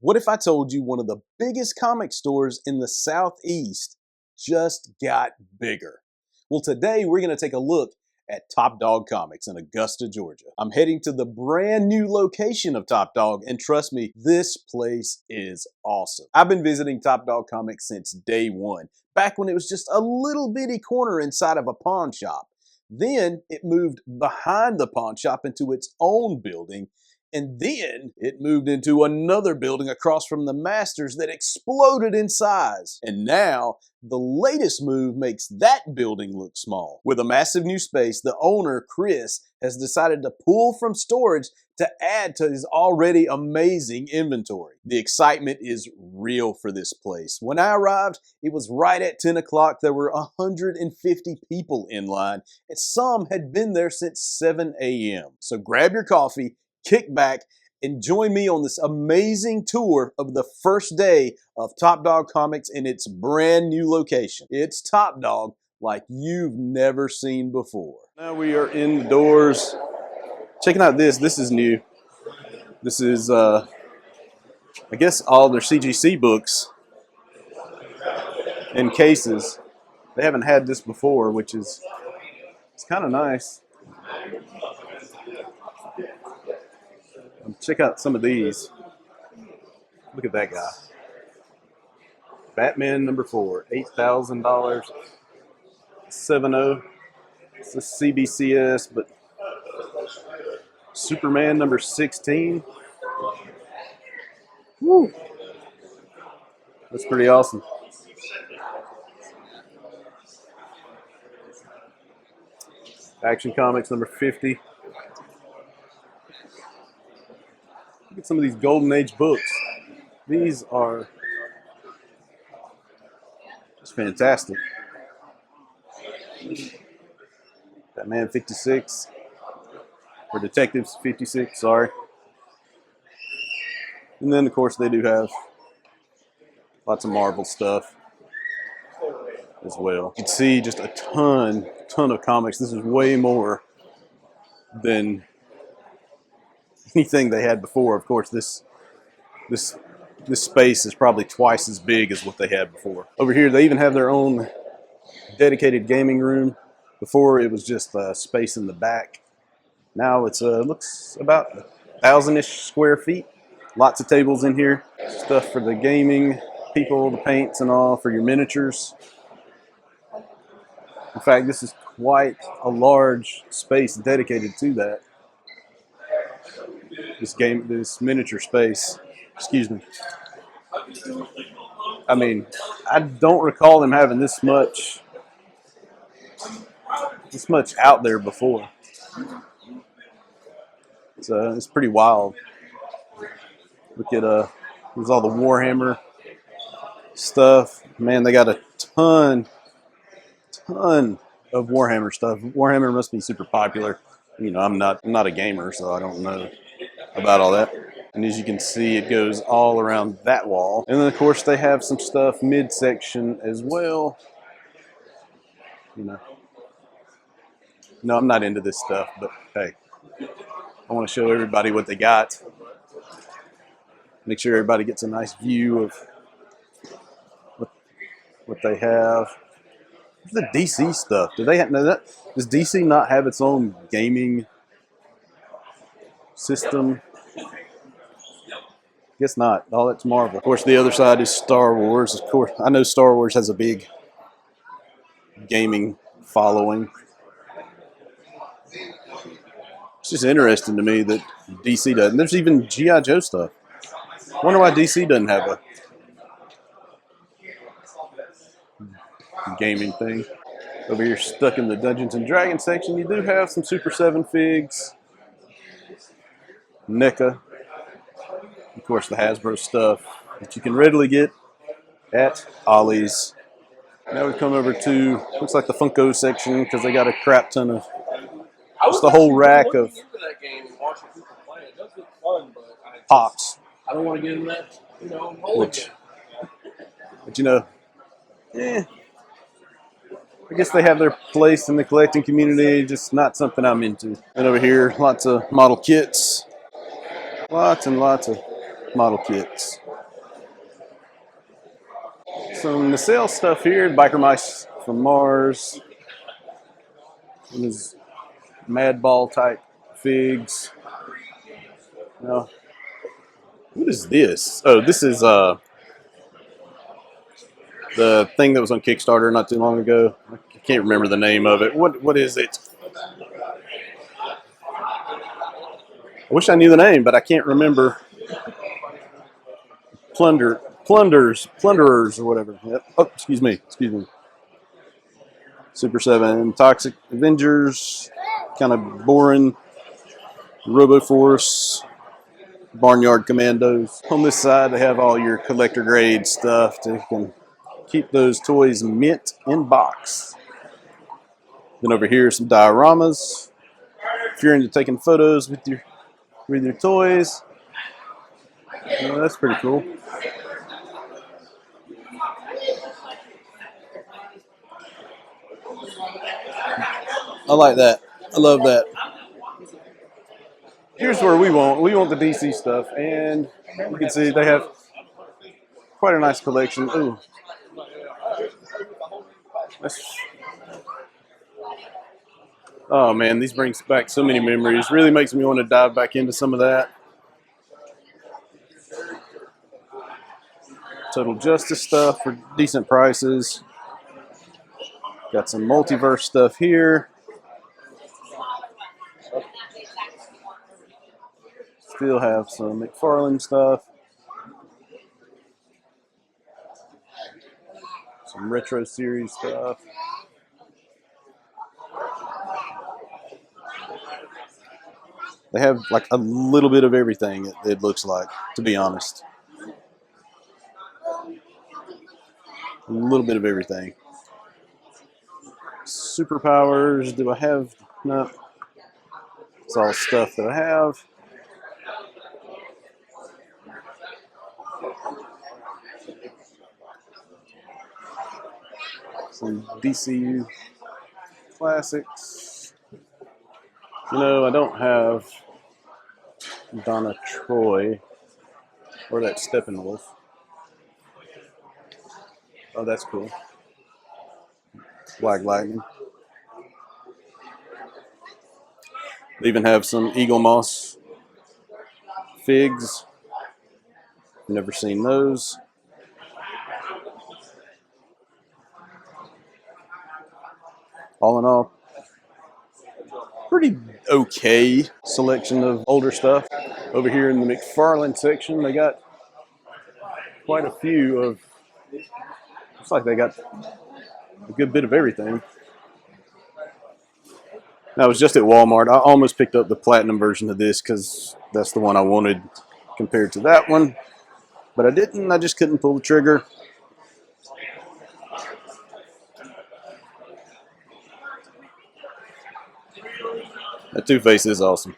What if I told you one of the biggest comic stores in the Southeast just got bigger? Well, today we're going to take a look at Top Dog Comics in Augusta, Georgia. I'm heading to the brand new location of Top Dog, and trust me, this place is awesome. I've been visiting Top Dog Comics since day one, back when it was just a little bitty corner inside of a pawn shop. Then it moved behind the pawn shop into its own building, and then it moved into another building across from the Masters that exploded in size. And now, the latest move makes that building look small. With a massive new space, the owner, Chris, has decided to pull from storage to add to his already amazing inventory. The excitement is real for this place. When I arrived, it was right at 10 o'clock. There were 150 people in line, and some had been there since 7 a.m. So grab your coffee, kick back, and join me on this amazing tour of the first day of Top Dog Comics in its brand new location. It's Top Dog like you've never seen before. Now we are in the doors. Checking out this. This is new. This is, I guess, all their CGC books in cases. They haven't had this before, which is, it's kind of nice. Check out some of these. Look at that guy. Batman number 4, $8,000, 7.0. It's a CBCS, but Superman number 16. Woo! That's pretty awesome. Action Comics number 50. Look at some of these Golden Age books. These are just fantastic. Batman 56, or Detectives 56, sorry. And then, of course, they do have lots of Marvel stuff as well. You can see just a ton of comics. This is way more than anything they had before. Of course, this space is probably twice as big as what they had before. Over here, they even have their own dedicated gaming room. Before, it was just space in the back. Now it's looks about 1,000-ish square feet. Lots of tables in here. Stuff for the gaming people, the paints and all, for your miniatures. In fact, this is quite a large space dedicated to that. This miniature space. Excuse me. I mean, I don't recall them having this much out there before. It's pretty wild. Look at there's all the Warhammer stuff. Man, they got a ton of Warhammer stuff. Warhammer must be super popular. You know, I'm not a gamer, so I don't know about all that. And as you can see, it goes all around that wall. And then, of course, they have some stuff midsection as well. You know, no, I'm not into this stuff, but hey, I want to show everybody what they got. Make sure everybody gets a nice view of what they have. The DC stuff. Do they have, does DC not have its own gaming system? Guess not. All that's Marvel. Of course, the other side is Star Wars. Of course, I know Star Wars has a big gaming following. It's just interesting to me that DC doesn't. There's even G.I. Joe stuff. I wonder why DC doesn't have a gaming thing. Over here, stuck in the Dungeons and Dragons section, you do have some Super 7 figs, NECA, of course the Hasbro stuff that you can readily get at Ollie's. Now we come over to, looks like the Funko section, because they got a crap ton of, just the whole rack of pops. I don't want to get into that, you know, but you know, I guess they have their place in the collecting community, just not something I'm into. And over here, lots of model kits. Lots and lots of model kits. Some nacelle stuff here. Biker mice from Mars. And his Madball type figs. Now, what is this? Oh, this is the thing that was on Kickstarter not too long ago. I can't remember the name of it. What is it? I wish I knew the name, but I can't remember. Plunderers, or whatever. Yep. Oh, excuse me. Super 7, Toxic Avengers, kind of boring. RoboForce, Barnyard Commandos. On this side, they have all your collector grade stuff to can keep those toys mint in box. Then over here, some dioramas. If you're into taking photos with your toys, that's pretty cool. I like that. I love that. Here's where we want the DC stuff, and you can see they have quite a nice collection. Ooh. Oh man, these brings back so many memories. Really makes me want to dive back into some of that. Total Justice stuff for decent prices. Got some multiverse stuff here. Still have some McFarland stuff. Some retro series stuff. They have like a little bit of everything, it looks like, to be honest. A little bit of everything. Superpowers, do I have? No. It's all stuff that I have. Some DCU classics. You know, I don't have Donna Troy or that Steppenwolf. Oh, that's cool. Black Lightning. They even have some Eagle Moss figs. Never seen those. All in all, pretty okay selection of older stuff. Over here in the McFarland section, they got quite a few of, looks like they got a good bit of everything. I was just at Walmart. I almost picked up the platinum version of this because that's the one I wanted compared to that one. But I didn't. I just couldn't pull the trigger. That Two-Face is awesome.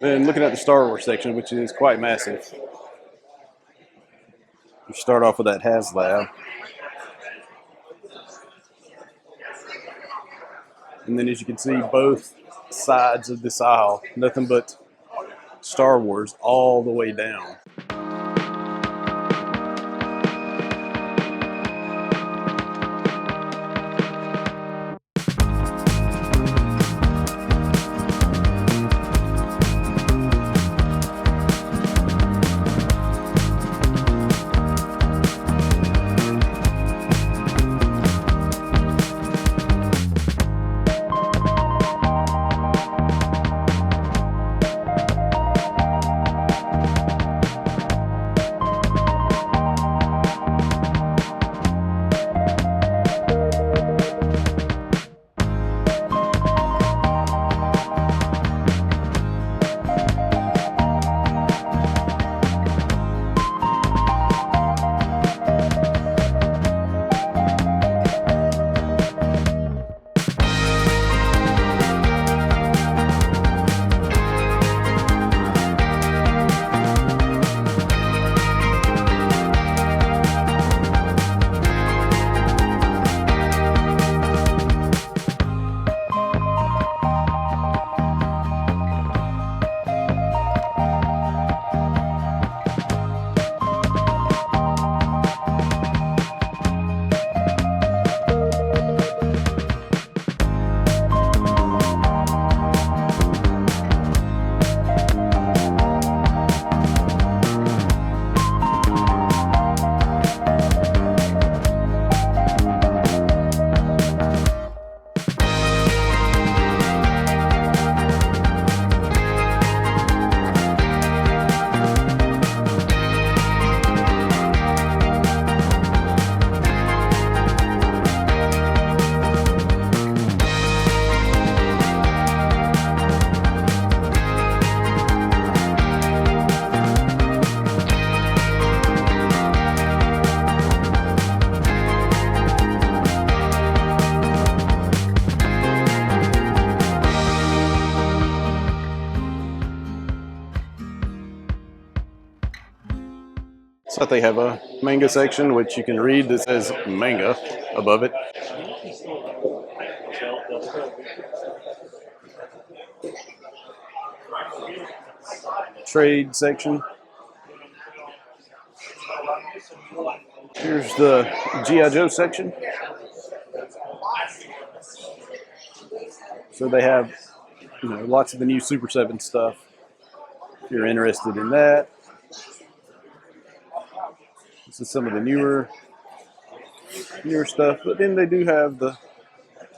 And looking at the Star Wars section, which is quite massive. You start off with that HasLab. And then as you can see, both sides of this aisle, nothing but Star Wars all the way down. So they have a manga section, which you can read that says manga above it. Trade section. Here's the G.I. Joe section. So they have, lots of the new Super 7 stuff. If you're interested in that. This is some of the newer stuff, but then they do have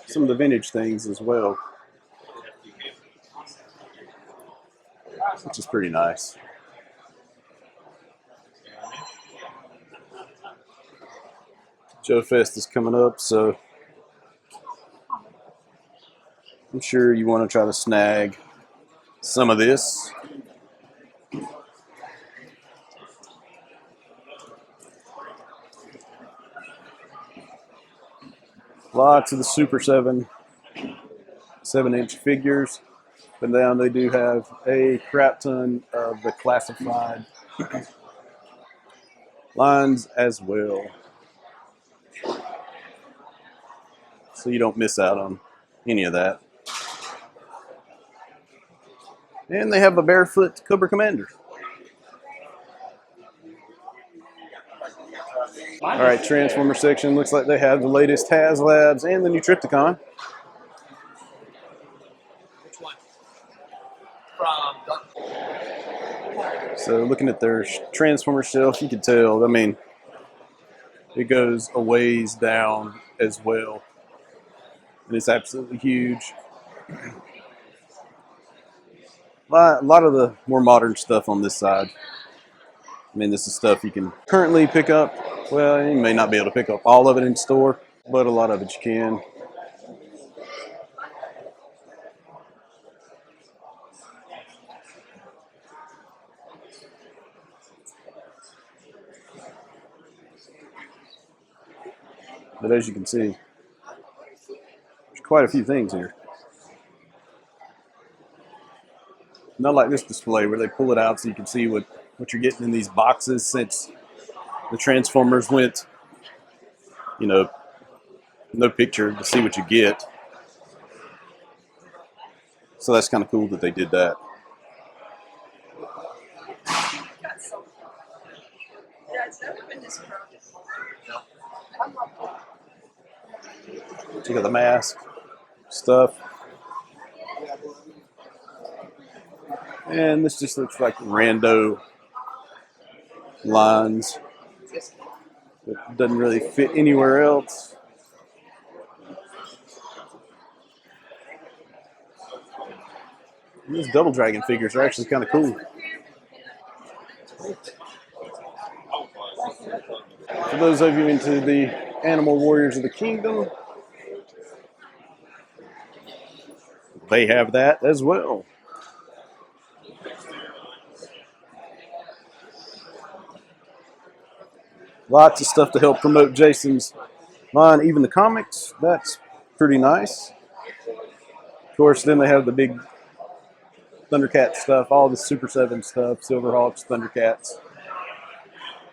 some of the vintage things as well, which is pretty nice. Joe Fest is coming up, so I'm sure you want to try to snag some of this. Lots of the Super 7-inch figures. But down they do have a crap ton of the classified lines as well. So you don't miss out on any of that. And they have a barefoot Cobra Commander. All right, Transformer section. Looks like they have the latest HasLabs and the new Trypticon. Which one? So looking at their Transformer shelf, you can tell, it goes a ways down as well. And it's absolutely huge. A lot of the more modern stuff on this side. This is stuff you can currently pick up. Well, you may not be able to pick up all of it in store, but a lot of it you can. But as you can see, there's quite a few things here. Not like this display where they pull it out so you can see what you're getting in these boxes, since the Transformers went, you know, no picture to see what you get. So that's kind of cool that they did that. Check out the mask stuff. And this just looks like rando lines. It doesn't really fit anywhere else. And these Double Dragon figures are actually kind of cool. For those of you into the Animal Warriors of the Kingdom, they have that as well. Lots of stuff to help promote Jason's line, even the comics. That's pretty nice. Of course, then they have the big Thundercat stuff, all the Super 7 stuff, Silverhawks, Thundercats.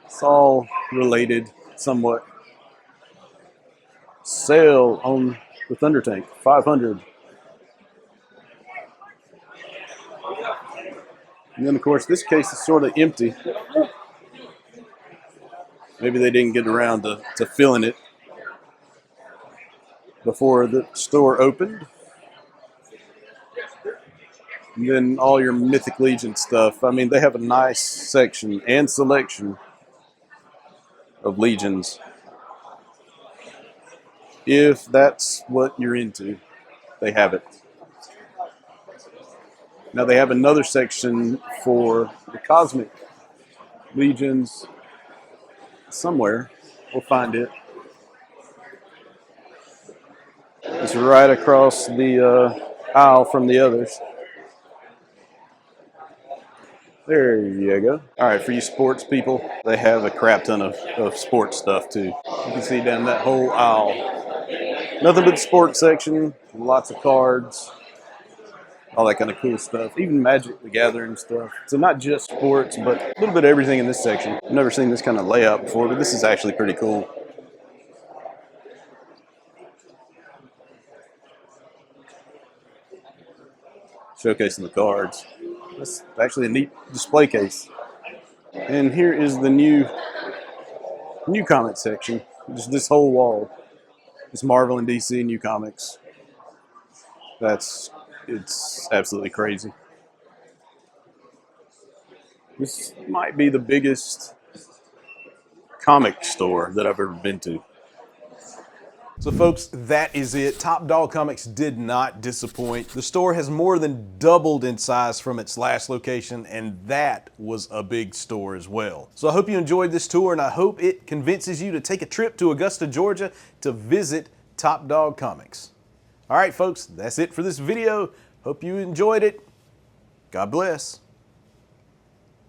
It's all related somewhat. Sale on the Thunder Tank, $500. And then, of course, this case is sort of empty. Maybe they didn't get around to filling it before the store opened. And then all your Mythic Legion stuff. I mean, they have a nice section and selection of Legions. If that's what you're into, they have it. Now they have another section for the Cosmic Legions somewhere. We'll find it. It's right across the aisle from the others. There you go. All right, for you sports people, they have a crap ton of sports stuff too. You can see down that whole aisle. Nothing but the sports section, lots of cards, all that kind of cool stuff. Even Magic the Gathering stuff. So not just sports, but a little bit of everything in this section. I've never seen this kind of layout before, but this is actually pretty cool. Showcasing the cards. That's actually a neat display case. And here is the new comic section. Just this whole wall. It's Marvel and DC new comics. It's absolutely crazy. This might be the biggest comic store that I've ever been to. So folks, that is it. Top Dog Comics did not disappoint. The store has more than doubled in size from its last location, and that was a big store as well. So I hope you enjoyed this tour, and I hope it convinces you to take a trip to Augusta, Georgia to visit Top Dog Comics. All right, folks, that's it for this video. Hope you enjoyed it. God bless.